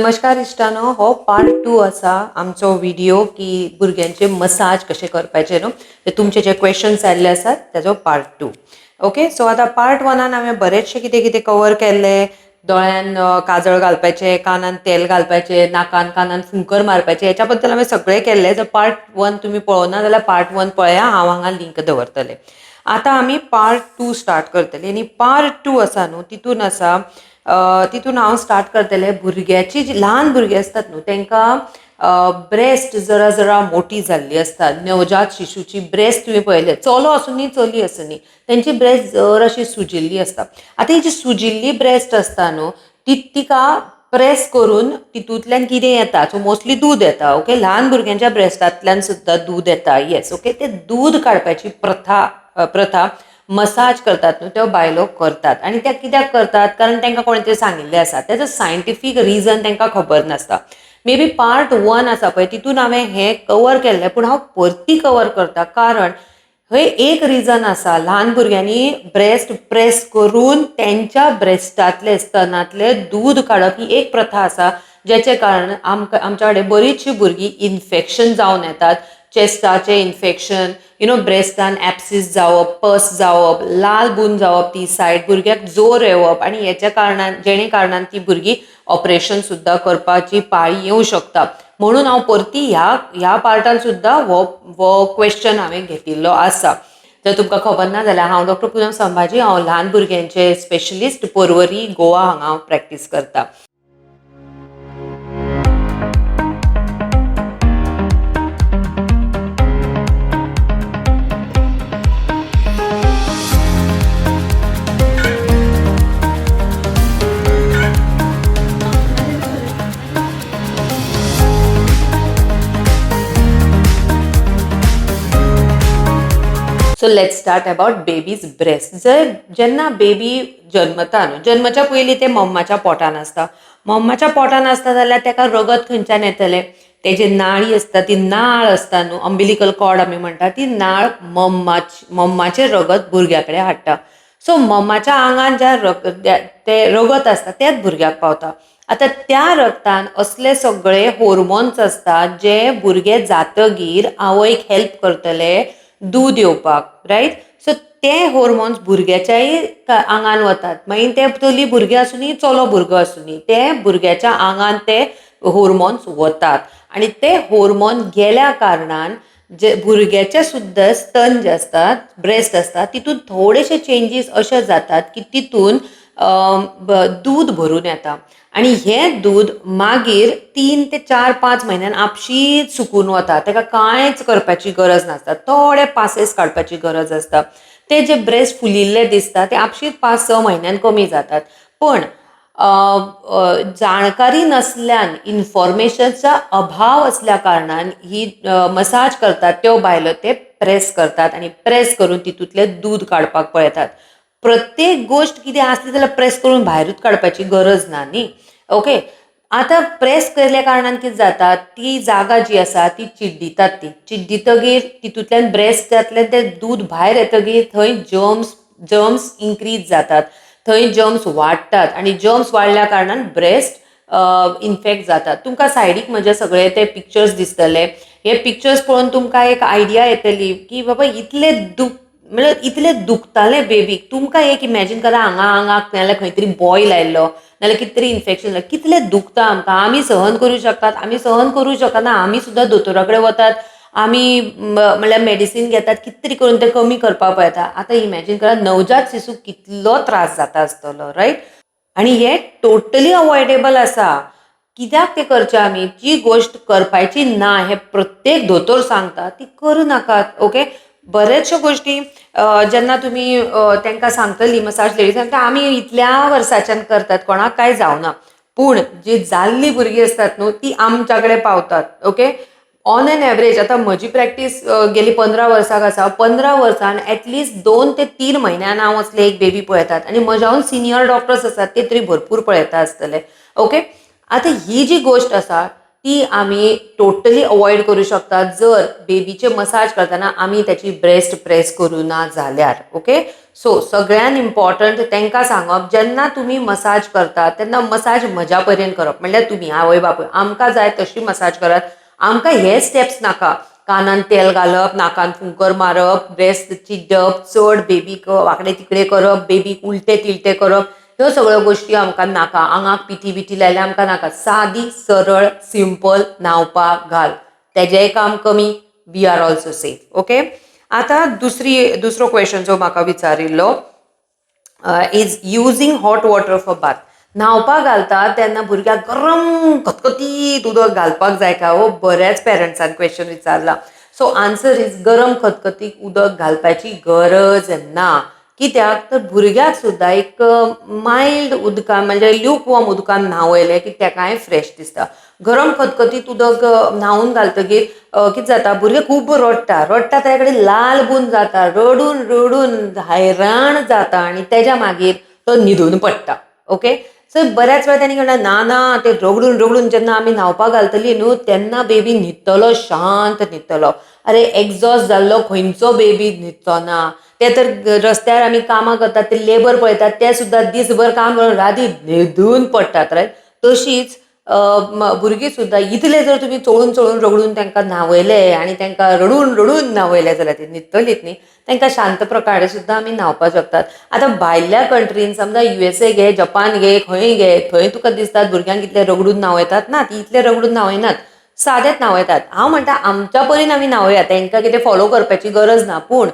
नमस्कार इश्टानो, हो पार्ट 2 असा आमचो व्हिडिओ की भुरग्यांचे मसाज कशे करपाचे न्हू ते तुमचे जे क्वेश्चन्स आयिल्ले आसात तेजो पार्ट 2. ओके, सो आतां पार्ट 1 हांवें बरेचशे कितें कितें कवर केल्ले. दोळ्यान काजळ घालपाचें, कानान तेल घालपाचें, नाकान कानान फुंकर मारपाचें, हेच्या बद्दल हांवें सगळें केल्लें. जर पार्ट 1 तुमी पळोवना जाल्यार पार्ट 1 पळया, हांव हांगा लिंक दवरतलें. आतां आमी पार्ट 2 स्टार्ट करतलीं आनी पार्ट 2 आसा न्हू तितून आसा तितून हांव स्टार्ट करतलें भुरग्याची जी ल्हान भुरगीं आसतात न्हू तांकां ब्रेस्ट जरा जरा मोठी जाल्ली आसता. नवजात शिशूची ब्रेस्ट तुवें पळयलें, चलो आसूं नी चली आसूं नी, तेंची ब्रेस्ट जर अशी सुजिल्ली आसता. आतां ही जी सुजिल्ली ब्रेस्ट आसता न्हू तिका प्रेस करून तितूंतल्यान कितें येता, सो मोस्टली दूद येता. ओके, ल्हान भुरग्यांच्या ब्रेस्टांतल्यान सुद्दां दूद येता. येस, ओके, ते दूद काडपाची प्रथा मसाज करतात न्हू त्यो बायलो करतात. आनी त्या कित्याक करतात, कारण तांकां कोणें तरी सांगिल्लें आसा. तेजो सायंटिफीक रिजन तांकां खबर नासता. मे बी पार्ट 1 आसा पळय तितून हांवें हें कवर केल्लें, पूण हांव परती कवर करता कारण थंय एक रिजन आसा. ल्हान भुरग्यांनी ब्रेस्ट प्रेस करून तेंच्या ब्रेस्टांतले स्तनांतले दूद काडप ही एक प्रथा आसा, जेचे कारण आमच्या कडेन बरीचशीं भुरगीं इन्फेक्शन जावन येतात. चेस्टाचें इन्फेक्शन, ब्रेस्टान एप्सीस जावप, पस जावप, लाल बून जावप ती सायड, भुरग्याक जोर येवप, आनी हेच्या कारणान जेणे कारणान ती भुरगीं ऑपरेशन सुद्दां करपाची पाळी येवं शकता. म्हणून हांव परती ह्या पार्टान सुद्दां हो क्वेश्चन हांवें घेतिल्लो आसा. जर तुमकां खबर ना जाल्यार हांव डॉक्टर पूनम संभाजी, हांव ल्हान भुरग्यांचे स्पेशलिस्ट, पर्वरी, गोवा हांगा हांव प्रॅक्टीस करता. So let's start about babies breast. जेन्ना बेबी जल्मता न्हू, जल्माच्या पयलीं ते मम्माच्या पोटान आसता. मम्माच्या पोटान आसता जाल्यार ताका रगत खंयच्यान येतलें, तेजी नाळी आसता, ती नाळ आसता न्हू, अंबिलिकल कॉर्ड आमी म्हणटा, ती नाळ मम्माचें रगत भुरग्या कडेन हाडटा. सो मम्माच्या आंगान ते रगत आसता तेंच भुरग्याक पावता. आतां त्या रगतान असले सगळे हॉर्मोन्स आसतात जे भुरगे जातकीर आवयक हेल्प करतले दूद येवपाक, रायट. सो ते हॉर्मोन्स भुरग्याच्याय आंगान वतात. मागीर ते चली भुरगें आसूं नी चलो भुरगो आसूं नी, ते भुरग्याच्या आंगान ते हॉर्मोन्स वतात. आनी ते हॉर्मोन गेल्या कारणान जे भुरग्याचे सुद्दां स्तन जे असतात, ब्रेस्ट आसता, तितून थोडेशे चेंजीस अशे जातात की तितून दूद भरून येता. आनी हें दूद मागीर 3 ते 4-5 म्हयन्यान आपशींच सुकून वता. ताका कांयच करपाची गरज नासता, थोडे पासेस काडपाची गरज आसता. ते जे ब्रेस्ट फुलिल्ले दिसता ते आपशींच 5-6 म्हयन्यान कमी जातात. पण जाणकारी नसल्यान, इन्फॉर्मेशनचा अभाव असल्या कारणान ही मसाज करतात त्यो बायलो ते प्रेस करतात आनी प्रेस करून तितूंतले दूद काडपाक पळयतात. प्रत्येक गोष्ट कितें आसली जाल्यार प्रेस करून भायरूच काडपाची गरज ना न्ही. ओके, आतां प्रेस केल्ल्या कारणान कितें जाता, ती जागा जी आसा ती चिड्डितात. ती चिड्डितगीर तितूंतल्यान ब्रेस्टांतल्यान तें दूद भायर येतगीर थंय जर्म्स इन्क्रीज जातात, थंय जर्म्स वाडटात आनी जर्म्स वाडल्या कारणान ब्रेस्ट इन्फेक्ट जातात. तुमकां सायडीक म्हजे सगळे ते पिक्चर्स दिसतले. हे पिक्चर्स पळोवन तुमकां एक आयडिया येतली की बाबा इतले दुखताले बेबीक. तुमकां एक इमॅजीन करा, आंगाक नाल्यार खंय तरी बॉयल आयल्लो, नाल्यार कितें तरी इन्फेक्शन जालें, कितलें दुखता आमकां. आमी सहन करूं शकतात, आमी सहन करूं शकना, आमी सुद्दां दोतोरा कडेन वतात, आमी म्हणल्यार मेडिसीन घेतात, कितें तरी करून ते कमी करपाक पळयता. आतां इमॅजीन करा नवजात शिशूक कितलो त्रास जाता आसतलो, रायट. आनी हे टोटली अवॉयडेबल आसा. कित्याक ते करचे आमी, जी गोश्ट करपाची ना हे प्रत्येक दोतोर सांगता ती करूं नाकात. ओके, बरेचशो गोश्टी जेन्ना तुमी तांकां सांगतली मसाज लेडीज सांगता आमी इतल्या वर्साच्यान करतात, कोणाक कांय जावना. पूण जी जाल्ली भुरगीं आसतात न्हू ती आमच्या कडेन पावतात. ओके, ऑन एन एवरेज आतां म्हजी प्रॅक्टीस गेली 15 वर्सांक आसा. 15 वर्सान एटलिस्ट 2 ते 3 म्हयन्यान हांव असले एक बेबी पळयतात आनी म्हज्याहून सिनियर डॉक्टर्स आसात ते तरी भरपूर पळयता आसतले. ओके, आतां ही जी गोश्ट आसा ती आमी टोटली अवॉयड करूं शकतात जर बेबीचे मसाज करतना आमी त्याची ब्रेस्ट प्रेस करूं ना जाल्यार. ओके, सो सगळ्यान इम्पॉर्टंट तांकां सांगप जेन्ना तुमी मसाज करता तेन्ना मसाज म्हज्या पर्यंत करप म्हणल्यार तुमी आवय बापूय आमकां जाय तशी मसाज करात. आमकां हे स्टेप्स नाका. कानान तेल घालप, नाकान फुंकर मारप, ब्रेस्ट चिड्डप, चड बेबीक वांकडे तिकडे करप, बेबीक उलटे तिलटे करप, ह्यो सगळ्यो गोश्टी आमकां नाका. आंगाक पिठी बिठी लायल्यार आमकां नाका. सादी सरळ सिंपल न्हांवपाक घाल. तेजेंय काम कमी. We are also safe. Okay. आता दुसरो क्वेश्चन जो म्हाका विचारिल्लो is using hot water for bath. न्हांवपाक घालता तेन्ना भुरग्याक गरम खतखतीत उदक घालपाक जाय काय? हो बऱ्याच पेरंट्सान क्वेश्चन विचारला. सो आन्सर इज गरम खतखतीत उदक घालपाची गरज ना. कित्याक तर भुरग्याक सुद्धा एक मायल्ड उदकान म्हणजे ल्यूक वॉर्म उदकान न्हावयलें की तेकाय फ्रेश दिसता. गरम खतखतीत उदक न्हावून घालतकीर कितें जाता भुरगें खूब रडटा ताचे कडेन लाल बून जाता, रडून रडून हैराण जाता आनी तेज्या मागीर तो न्हिदून पडटा. ओके. सो बऱ्याच वेळा तेणी म्हणटा ना ना ते रगडून रगडून जेन्ना आमी न्हांवपाक घालतली न्हू तेन्ना बेबी न्हिदतलो, शांत न्हिदतलो. अरे एग्जॉस्ट जाल्लो खंयचो बेबी न्हिदचो ना. ते तर रस्त्यार आमी कामां करतात ते लेबर पळयतात ते सुद्दां दीसभर काम करून राती न्हिदून पडटात. रायट. तशीच भुरगीं सुद्दां इतले जर तुमी चोळून चोळून रगडून तांकां न्हावयले आनी तांकां रडून रडून न्हावयले जाल्यार ती न्हिदतलीच न्ही. तांकां शांत प्रकारे सुद्दां आमी न्हावपाक शकतात. आतां भायल्या कंट्रीन समजा USA घे, जपान घे, खंय घे, थंय तुका दिसतात भुरग्यांक इतले रगडून न्हावयतात. ना, ती इतले रगडून न्हावयनात. सादेंच न्हावयतात. हांव म्हणटा आमच्या परीन आमी न्हावया तांकां कितें फॉलो करपाची गरज ना. पूण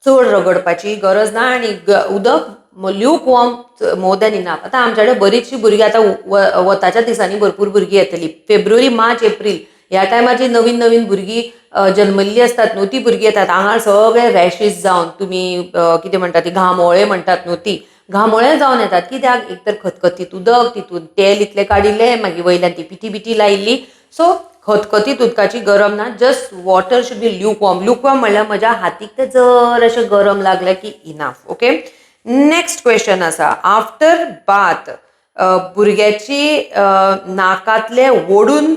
चड रगडपाची गरज ना आनी उदक lukewarm more than enough. आतां आमचे कडेन बरीचशीं भुरगीं आतां वताच्या दिसांनी भरपूर भुरगीं येतलीं. फेब्रुवारी, मार्च, एप्रील ह्या टायमाची नवीन नवीन भुरगीं जल्मल्लीं असतात न्हू ती भुरगीं येतात. आंगार सगळे रॅशीस जावन तुमी कितें म्हणटा ती घामोळे म्हणटात न्हू ती घामोळे जावन येतात. कित्याक एक तर खतखतीत उदक तितून तेल इतलें काडिल्लें मागीर वयल्यान ती पिठी बिठी लायिल्ली. सो खतखतीत उदकाची गरम ना. Just water should be lukewarm म्हणल्यार म्हज्या हातीक ते जर अशें गरम लागलें की इनफ. ओके. नेक्स्ट क्वेश्चन आसा आफ्टर बाथ भुरग्याची नाकातले ओडून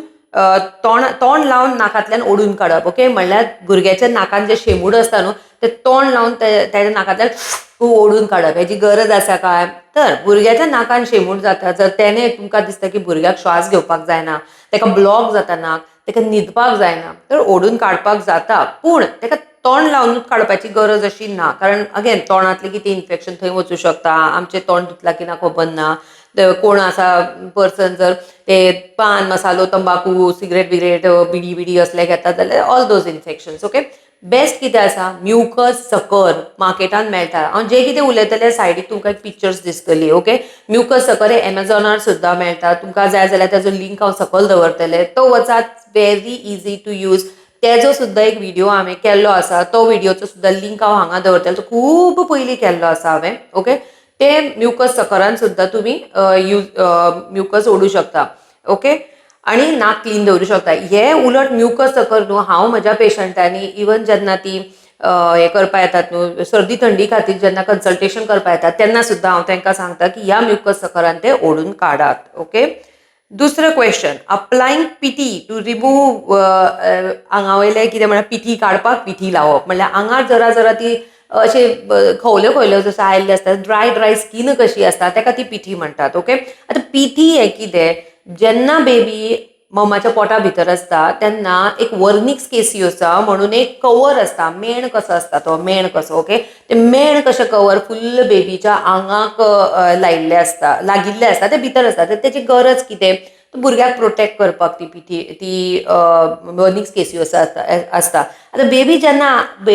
तोंड लावन नाकातल्यान ओडून काडप. ओके. म्हणल्यार भुरग्याच्या नाकान जे शेमूड आसता न्हू ते तोंड लावन तेच्या नाकातल्यान ओडून काडप. हेची गरज आसा काय? तर भुरग्याच्या नाकान शेमूड जाता जर तेणे तुमकां दिसता की भुरग्याक श्वास घेवपाक जायना, तेका ब्लॉक जाता नाक, तेका न्हिदपाक जायना तर ओडून काडपाक जाता. पूण तेका तोंड लावनूच काडपाची गरज अशी ना. कारण अगेन तोंडातलें कितें इन्फेक्शन थंय वचूं शकता. आमचें तोंड धुतलां की ना खबर ना. कोण आसा पर्सन जर ते पान मसालो तंबाखू सिगरेट बिगरेट बिडी बिडी असले घेतात जाल्यार all those infections. Okay. Best कितें आसा म्युकस सकर मार्केटान मेळटा. हांव जे कितें उलयतलें सायडीक तुमकां एक पिक्चर्स दिसतली. ओके. म्युकस सकर हे एमेझॉनार सुद्दां मेळटा. तुमकां जाय जाल्यार ताजो लिंक हांव सकयल दवरतलें. तो वचात. Very easy to use. तेजो सुद्दां एक व्हिडिओ हांवें केल्लो आसा. तो व्हिडिओचो सुद्दां लिंक हांव हांगा दवरतलें. तो खूब पयलीं केल्लो आसा हांवें. ओके. ते म्युकस सकरान सुद्दां तुमी म्युकस ओडूं शकता. ओके. आनी नाक क्लीन दवरूं शकता. हे उलट म्युकस सकर न्हू हांव म्हज्या पेशंटांनी इवन जेन्ना ती हे करपा येतात न्हू सर्दी थंडी खातीर जेन्ना कन्सल्टेशन करपा येतात तेन्ना सुद्दां हांव तांकां सांगता की ह्या म्युकस सकरान ते ओडून काडात. ओके. दुसरो क्वेश्चन अप्लायंग पिठी टू रिमूव आंगावयले कितें म्हळ्यार पिठी काडपाक पिठी लावप. म्हणल्यार आंगार जरा जरा ती अशें खवल्यो खवल्यो जसो आयिल्ले आसता ड्राय स्कीन कशी आसता ताका ती पिठी म्हणटात. ओके. आतां पिठी हें कितें जेन्ना बेबी मम्माच्या पोटा भितर आसता तेन्ना एक वर्निक्स केसियोसा म्हणून एक कवर आसता. मेण कसो आसता तो मेण कसो. ओके. ते मेण कशें कवर फुल्ल बेबीच्या आंगाक लायिल्ले आसता लागिल्ले आसता ते भितर आसता. तर तेची गरज कितें भुरग्याक प्रोटेक्ट करपाक ती पिठी ती वर्निक्स केसियोसा आसता. आतां बेबी जेन्ना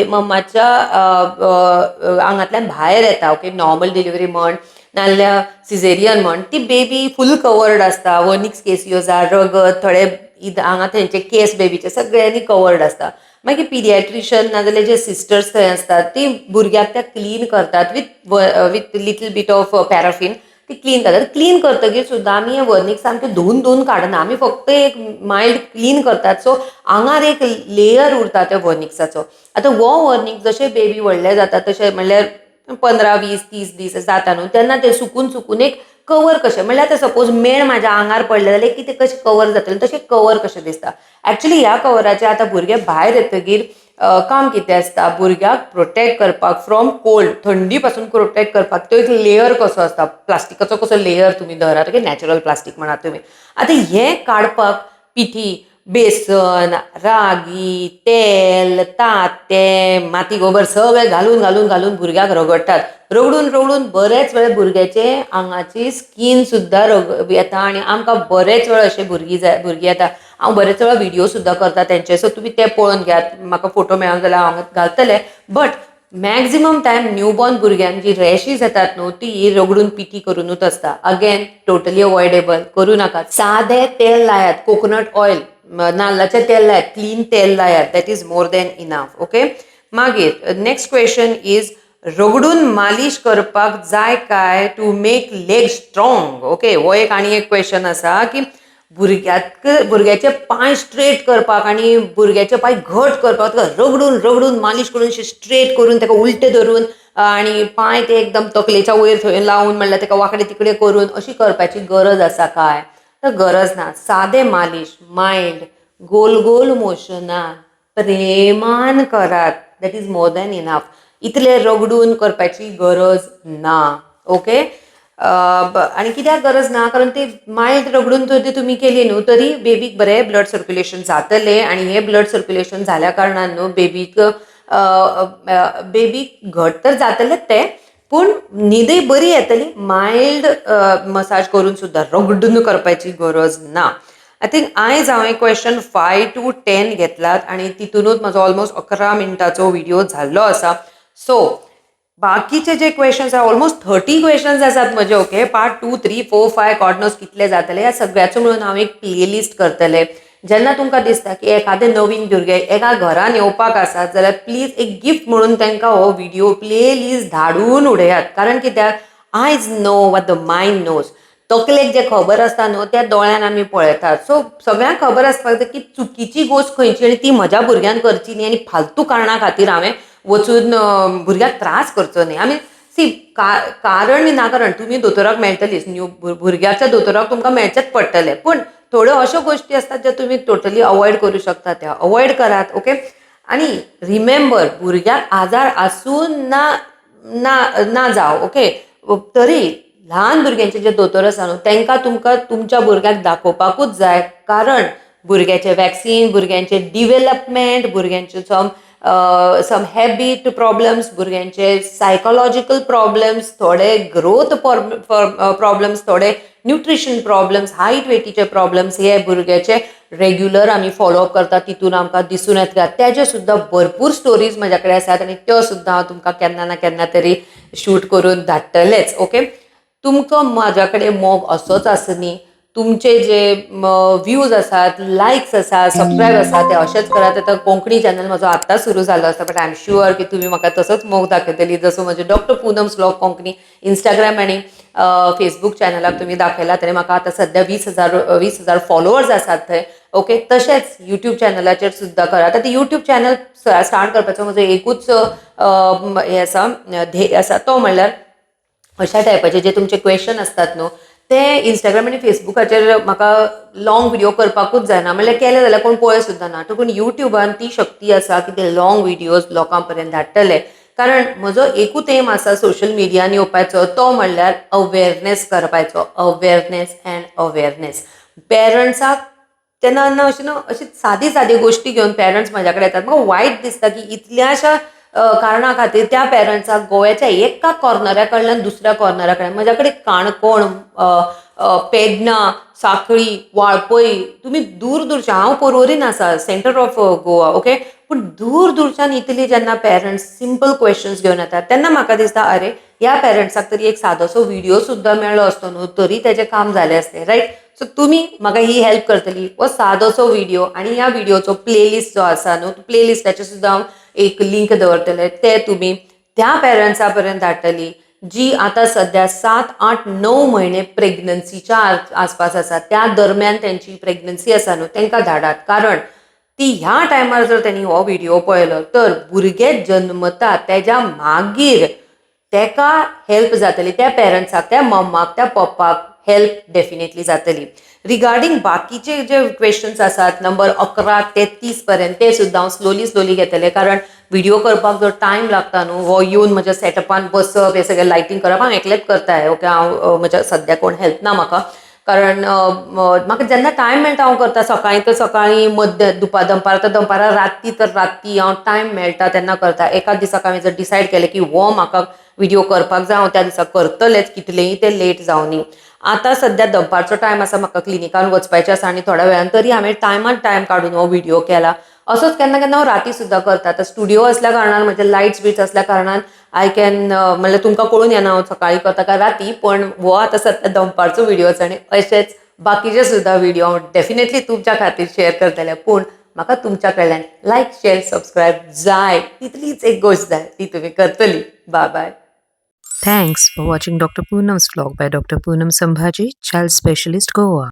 मम्माच्या आंगांतल्यान भायर येता. ओके. नॉर्मल डिलिव्हरी म्हण नाजाल्यार सिझेरियन म्हण ती बेबी फूल कवर्ड आसता. वर्निक्स केसियोसा रगत थोडे हांगा थंयचे केस बेबीचे सगळ्यांनी कवर्ड आसता. मागीर पिडियाट्रिशियन नाजाल्यार जे सिस्टर्स थंय आसतात ती भुरग्याक त्या क्लीन करतात विथ लिटल बीट ऑफ पॅराफीन. ती क्लीन करतात. क्लीन करतकीर सुद्दां आमी हे वर्निक्स सामके धुवन धुवन काडना. आमी फक्त एक मायल्ड क्लीन करतात. सो आंगार एक लेयर उरता त्या वर्निक्साचो. आतां हो वर्निक्स जशे बेबी व्हडले जाता तशे म्हणल्यार 15, 20, 30 दीस जाता न्हू तेन्ना ते सुकून सुकून एक कवर कशें म्हणल्यार आतां सपोज मेण म्हाज्या आंगार पडले जाल्यार कितें कशें कवर जातलें तशें कवर कशें दिसता. एक्चुली ह्या कवराचे आतां भुरगे भायर येतकीर काम कितें आसता भुरग्याक प्रोटेक्ट करपाक फ्रॉम कोल्ड थंडी पासून प्रोटेक्ट करपाक तो एक लेयर कसो आसता प्लास्टिकाचो कसो लेयर तुमी धरात ओके नॅचरल प्लास्टीक म्हणात तुमी आतां हें काडपाक पिठी बेसन रागी तेल तांतें माती गोबर सगळें घालून घालून घालून भुरग्याक रगडटात रगडून रगडून बरेच वेळ भुरग्याचे आंगाची स्कीन सुद्दां येता आनी आमकां बरेच वेळ अशे भुरगीं येता हांव बरेच वेळा व्हिडिओ सुद्दां करता तेंचे सो तुमी ते पळोवन घेयात म्हाका फोटो मेळोंक जाल्यार हांव घालतलें बट मॅक्झिमम टायम न्यूबॉर्न भुरग्यांक जी रॅशीज येतात न्हू ती रगडून पिठी करूनच आसता अगेन टोटली अवॉयडेबल करूं नाकात सादें तेल लायात कोकोनट ऑयल नाल्लाचें तेल लायात क्लीन तेल लायात that is more than enough okay मागीर नेक्स्ट क्वेश्चन इज रगडून मालिश करपाक जाय काय to make leg strong okay हो एक आनी एक क्वेश्चन आसा की भुरग्याचे पांय स्ट्रेट करपाक आनी भुरग्याचे पांय घट करपाक रगडून रगडून मालिश करून स्ट्रेट करून ताका उलटे धरून आनी पांय ते एकदम तकलेच्या वयर थंय लावन म्हणल्यार ताका वांकडे तिकडे करून अशी करपाची गरज आसा काय तर गरज ना सादें मालिश मायंड गोल गोल मोशनान प्रेमान करात that is more than enough इतले रगडून करपाची गरज ना ओके आनी कित्याक गरज ना कारण ते मायल्ड रगडून जर तुमी केली न्हू तरी बेबीक बरें ब्लड सर्क्युलेशन जातलें आनी हें ब्लड सर्क्युलेशन जाल्या कारणान न्हू बेबीक घट तर जातलेंच तें पूण न्हिदय बरी येतली मायल्ड मसाज करून सुद्दां रगडून करपाची गरज ना आय थिंक आयज हांवें क्वेश्चन 5 to 10 घेतलात आनी तितूनच म्हाजो ऑलमोस्ट 11 मिनटाचो व्हिडिओ जाल्लो आसा सो बाकीचे जे क्वेश्चन्स आसा ऑलमोस्ट 30 क्वेश्चन्स आसात म्हजे ओके पार्ट 2, 3, 4, 5 कॉर्डनर्स कितले जातले ह्या सगळ्याचो मिळून हांव एक प्लेलिस्ट करतलें जेन्ना तुमकां दिसता की एखादें नवीन भुरगें एका घरान येवपाक आसात जाल्यार प्लीज एक गिफ्ट म्हणून तांकां हो व्हिडिओ प्लेलिस्ट धाडून उडयात कारण कित्याक आयज know what the mind knows तकलेक जे खबर आसता न्हू त्या दोळ्यान आमी पळयतात सो सगळ्यांक खबर आसपाक जाय की चुकीची गोश्ट खंयची आनी ती म्हज्या भुरग्यांक करची न्ही आनी फालतू कारणां खातीर हांवें वचून भुरग्याक त्रास करचो न्ही आमी सी कारण विनाकारण तुमी दोतोराक मेळटलीच न्यू भुरग्याच्या दोतोराक तुमकां मेळचेच पडटलें पूण थोड्यो अश्यो गोश्टी आसतात ज्यो तुमी टोटली अवॉयड करूं शकता त्या अवॉयड करात ओके आनी रिमेंबर भुरग्याक आजार आसून ना ना ना जावं ओके तरी ल्हान भुरग्यांचे जे दोतोर आसा न्हू तांकां तुमकां तुमच्या भुरग्याक दाखोवपाकूच जाय कारण भुरग्याचे वॅक्सीन भुरग्यांचे डिवेलपमेंट भुरग्यांचे सम हॅबीट प्रॉब्लेम्स भुरग्यांचे सायकोलॉजिकल प्रॉब्लेम्स थोडे ग्रोथ प्रॉब्लेम्स थोडे न्यूट्रिशन प्रॉब्लेम्स हायट वेटीचे प्रॉब्लेम्स हे भुरग्याचे रेग्युलर आमी फॉलोअप करतात तितून आमकां दिसून येता तेजे सुद्दां भरपूर स्टोरीज म्हाज्या कडेन आसात आनी त्यो सुद्दां हांव तुमकां केन्ना ना केन्ना तरी शूट करून धाडटलेंच ओके तुमचो म्हाज्या कडेन मोग असोच आसनी तुमचे जे व्ह्यूज आसात लायक्स आसात सबस्क्रायब आसात ते अशेंच करात आतां कोंकणी चॅनल म्हजो आत्तां सुरू जालो आसा बट आय एम शुअर की तुमी म्हाका तसोच मोग दाखयतली जसो म्हजे doctor Poonam's vlog Konkani Instagram आनी फेसबूक चॅनलाक तुमी दाखयलात आनी म्हाका आतां सद्या 20,000 फॉलोअर्स आसात थंय ओके तशेंच यूट्यूब चॅनलाचेर सुद्दां करात आतां यूट्यूब चॅनल स्टार्ट करपाचो म्हजो एकूच हें आसा ध्येय आसा तो म्हणल्यार अशा टायपाचे जे तुमचे क्वेश्चन असतात न्हू ते इंस्टाग्राम आनी फेसबुकाचेर म्हाका लॉंग व्हिडिओ करपाकूच जायना म्हणल्यार केले जाल्यार कोण पळय सुद्दां ना पूण युट्यूबान ती शक्ती आसा की ते लॉंग व्हिडिओज लोकां पर्यंत धाडटले कारण म्हजो एकूच एम आसा सोशल मिडियान येवपाचो तो म्हणल्यार अवेरनेस करपाचो अवेरनेस अँड अवेरनेस पेरंट्साक तेन्ना अशी सादी गोश्टी घेवन पेरंट्स म्हाज्या कडेन येतात म्हाका वायट दिसता की इतल्याशा कारणा खातीर त्या पेरंट्साक गोव्याच्या एका कॉर्नरा कडल्यान दुसऱ्या कॉर्नरा कडेन म्हज्या कडेन काणकोण पेडणा सांखळी वाळपय तुमी दूर दूरच्या हांव पर्वरीन आसा सेंटर ऑफ गोवा ओके पूण दूर दूरच्यान इतली जेन्ना पेरंट्स सिंपल क्वेश्चन्स घेवन येतात तेन्ना म्हाका दिसता अरे ह्या पेरंट्साक तरी एक सादोसो व्हिडिओ सुद्दां मेळ्ळो आसतो न्हू तरी तेजें काम जालें आसलें रायट सो तुमी म्हाका ही हेल्प करतली हो सादोसो व्हिडिओ आनी ह्या व्हिडिओचो प्लेलिस्ट जो आसा न्हू प्लेलिस्टाचेर सुद्दां हांव एक लिंक दवरतलें ते तुमी त्या पेरंट्सा पर्यंत धाडटली जी आतां सध्या 7, 8, 9 म्हयने प्रेग्नन्सीच्या आसपास आसा त्या दरम्यान त्यांची प्रेग्नन्सी आसा न्हू तांकां धाडात कारण ती ह्या टायमार जर त्यांनी हो व्हिडिओ पळयलो तर भुरगें जन्मता तेज्या मागीर तेका हेल्प जातली त्या पेरंट्साक त्या मम्माक त्या पप्पाक हेल्प डेफिनेटली जातली. रिगार्डींग बाकीचे जे क्वेश्चन्स आसात नंबर 11 ते 30 पर्यंत ते सुद्दां हांव स्लोली घेतले, कारण व्हिडिओ करपाक जो टायम लागता न्हू, हो येवन म्हज्या सेटअपान बसप, हे सगळें लायटींग करप हांव एकलेंच करताय. ओके, हांव म्हज्या सद्या कोण हेल्प ना म्हाका, कारण म्हाका जेन्ना टायम मेळटा हांव करता. सकाळीं तर सकाळीं, मध्य दनपार तर दनपारां, राती तर राती हांव टायम मेळटा तेन्ना करता. एकाच दिसाक हांवें जर डिसायड केलें की हो म्हाका व्हिडिओ करपाक जाय, हांव त्या दिसा करतलेंच, कितलेंय तें लेट जावनी. आतां सद्या दनपारचो टायम आसा, म्हाका क्लिनिकान वचपाचें आसा आनी थोड्या वेळान, तरी हांवें टायम काडून हो व्हिडिओ केला. असोच केन्ना केन्ना हांव राती सुद्दां करता. आतां स्टुडिओ असल्या कारणान, म्हजे लायट्स बिट्स असल्या कारणान आय कॅन, म्हणल्यार तुमकां कळून येना हांव सकाळीं करता काय राती, पण हो आतां सद्या दनपारचो व्हिडिओ आसा आनी अशेंच बाकीचे सुद्दां व्हिडिओ हांव डेफिनेटली तुमच्या खातीर शेअर करतलें. पूण म्हाका तुमच्या कडल्यान लायक, शेअर, सबस्क्रायब जाय, तितलीच एक गोश्ट जाय, ती तुमी करतली. Bye bye. Thanks for watching Dr. Poonam's vlog by Dr. Poonam Sambhaji, Child Specialist, Goa.